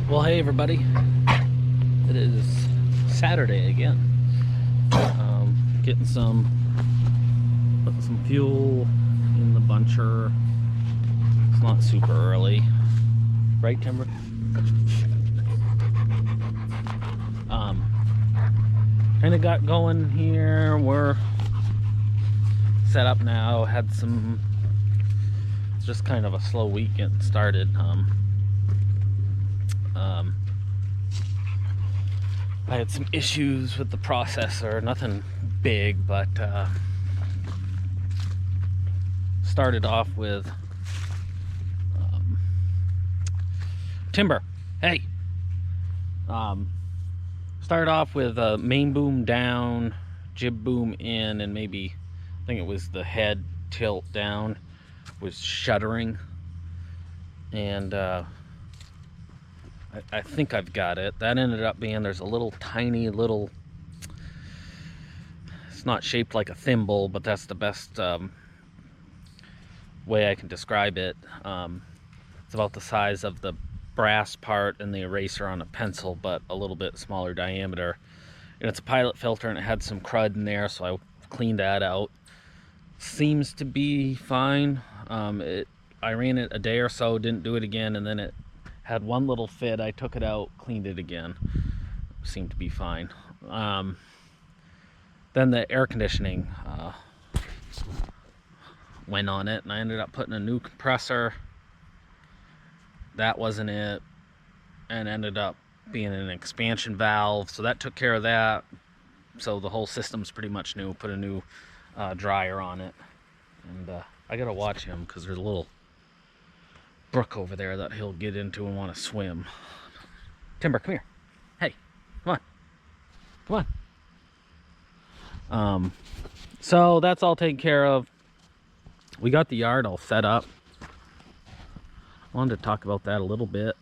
Well, hey everybody, it is Saturday again. Getting putting some fuel in the buncher. It's not super early, right, Timber? Kind of got going here. We're set up now. It's just kind of a slow week getting started. I had some issues with the processor, nothing big, but started off with Timber. Hey. Started off with main boom down, jib boom in, and maybe I think it was the head tilt down was shuddering, and I think I've got it. That ended up being, there's a little tiny little, it's not shaped like a thimble, but that's the best way I can describe it. It's about the size of the brass part and the eraser on a pencil, but a little bit smaller diameter. And it's a pilot filter, and it had some crud in there, so I cleaned that out. Seems to be fine. I ran it a day or so, didn't do it again, and then it had one little fit. I took it out, cleaned it again. Seemed to be fine. Then the air conditioning went on it, and I ended up putting a new compressor. That wasn't it, and ended up being an expansion valve, so that took care of that. So the whole system's pretty much new. Put a new dryer on it, and I gotta watch him because there's a little brook over there that he'll get into and want to swim. Timber, come here. Hey, come on. So that's all taken care of. We got the yard all set up. Wanted to talk about that a little bit.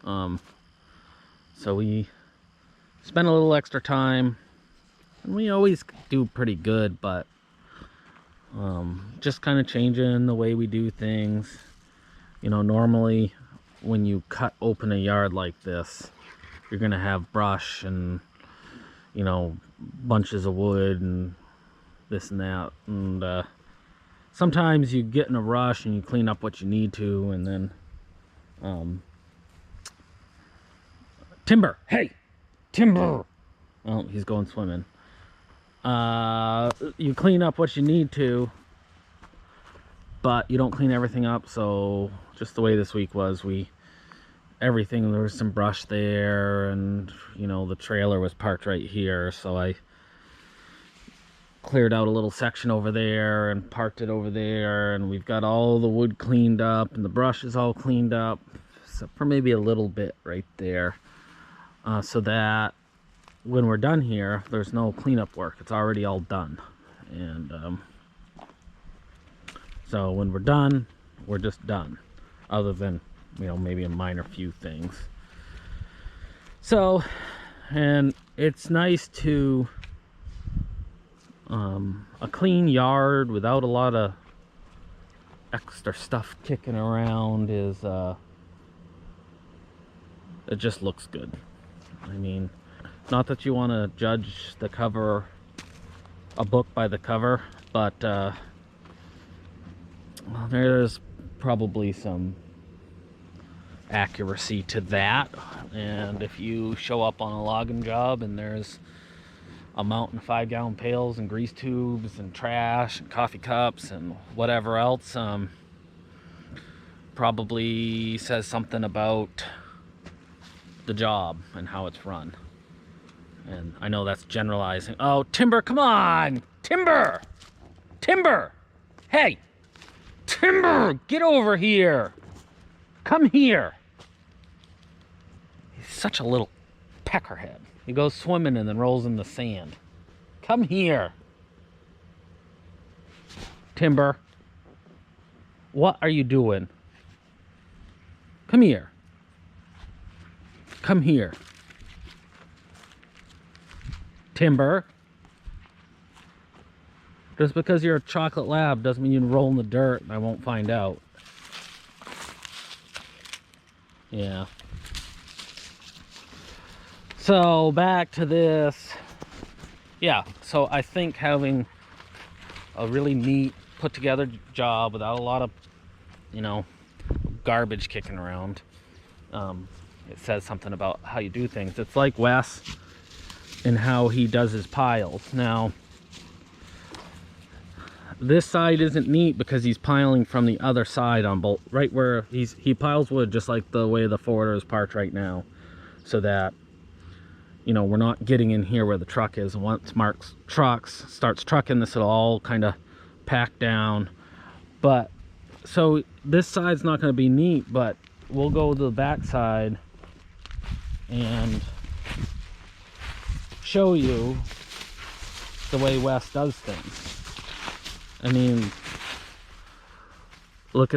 So we spent a little extra time, and we always do pretty good, but just kind of changing the way we do things. You know, normally when you cut open a yard like this, you're gonna have brush and, you know, bunches of wood and this and that, and sometimes you get in a rush and you clean up what you need to, and then Timber, hey, Timber. Oh, he's going swimming. You clean up what you need to, but you don't clean everything up. So just the way this week was, there was some brush there, and you know, the trailer was parked right here, so I cleared out a little section over there and parked it over there, and we've got all the wood cleaned up and the brush is all cleaned up, except for maybe a little bit right there, so that when we're done here, there's no cleanup work. It's already all done. And so when we're done, we're just done, other than, you know, maybe a minor few things. So, and it's nice to a clean yard without a lot of extra stuff kicking around is it just looks good. I mean, not that you want to judge a book by the cover, but well, there's probably some accuracy to that. And if you show up on a logging job and there's a mountain of 5-gallon pails and grease tubes and trash and coffee cups and whatever else, probably says something about the job and how it's run. And I know that's generalizing. Oh, Timber, come on! Timber! Hey! Timber! Get over here! Come here! He's such a little peckerhead. He goes swimming and then rolls in the sand. Come here! Timber. What are you doing? Come here. Come here. Timber. Just because you're a chocolate lab doesn't mean you can roll in the dirt and I won't find out. Yeah. So back to this. Yeah, so I think having a really neat put together job without a lot of, you know, garbage kicking around, it says something about how you do things. It's like Wes and how he does his piles. Now, this side isn't neat because he's piling from the other side on both, right where he piles wood just like the way the forwarder is parked right now, so that, you know, we're not getting in here where the truck is. And once Mark's trucks starts trucking, this will all kind of pack down. But so this side's not going to be neat, but we'll go to the back side and show you the way Wes does things. I mean, look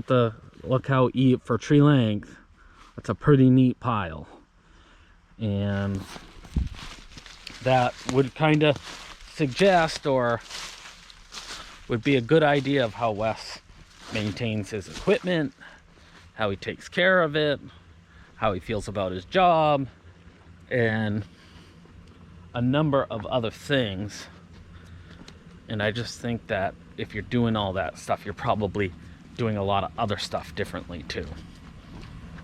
how for tree length, that's a pretty neat pile. And that would kind of suggest, or would be a good idea of how Wes maintains his equipment, how he takes care of it, how he feels about his job, and a number of other things. And I just think that if you're doing all that stuff, you're probably doing a lot of other stuff differently too.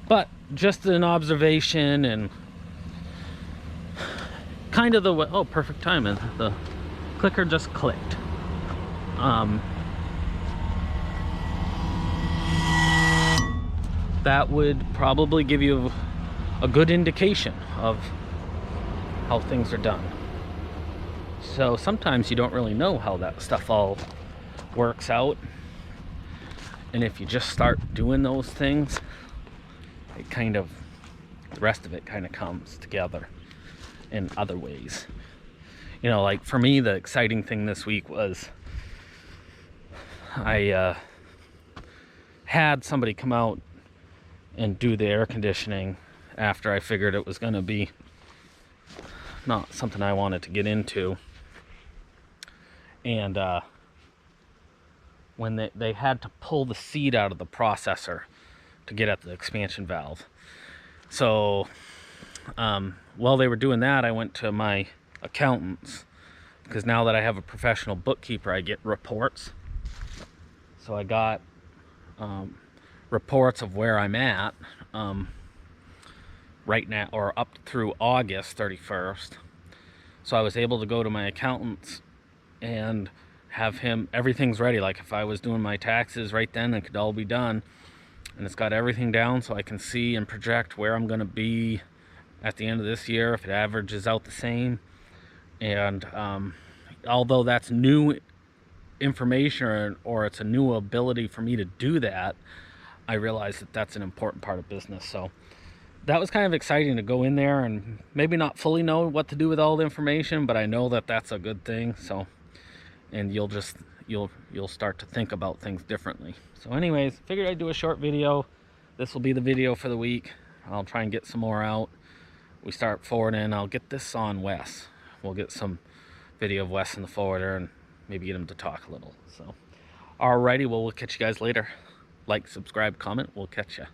But just an observation, and kind of the way, oh, perfect timing. The clicker just clicked. That would probably give you a good indication of how things are done. So sometimes you don't really know how that stuff all works out. And if you just start doing those things, it kind of, the rest of it kind of comes together in other ways. You know, like for me, the exciting thing this week was I had somebody come out and do the air conditioning after I figured it was going to be not something I wanted to get into. And when they had to pull the seed out of the processor to get at the expansion valve. So while they were doing that, I went to my accountant's, because now that I have a professional bookkeeper, I get reports. So I got reports of where I'm at right now, or up through August 31st. So I was able to go to my accountant's and have him, everything's ready. Like if I was doing my taxes right then, it could all be done. And it's got everything down so I can see and project where I'm gonna be at the end of this year, if it averages out the same. And although that's new information, or it's a new ability for me to do that, I realize that that's an important part of business. So that was kind of exciting to go in there and maybe not fully know what to do with all the information, but I know that that's a good thing. So, and you'll start to think about things differently. So anyways, figured I'd do a short video. This will be the video for the week. I'll try and get some more out. We start forwarding. I'll get this on Wes. We'll get some video of Wes in the forwarder and maybe get him to talk a little. So alrighty, well, we'll catch you guys later. Like, subscribe, comment. We'll catch you.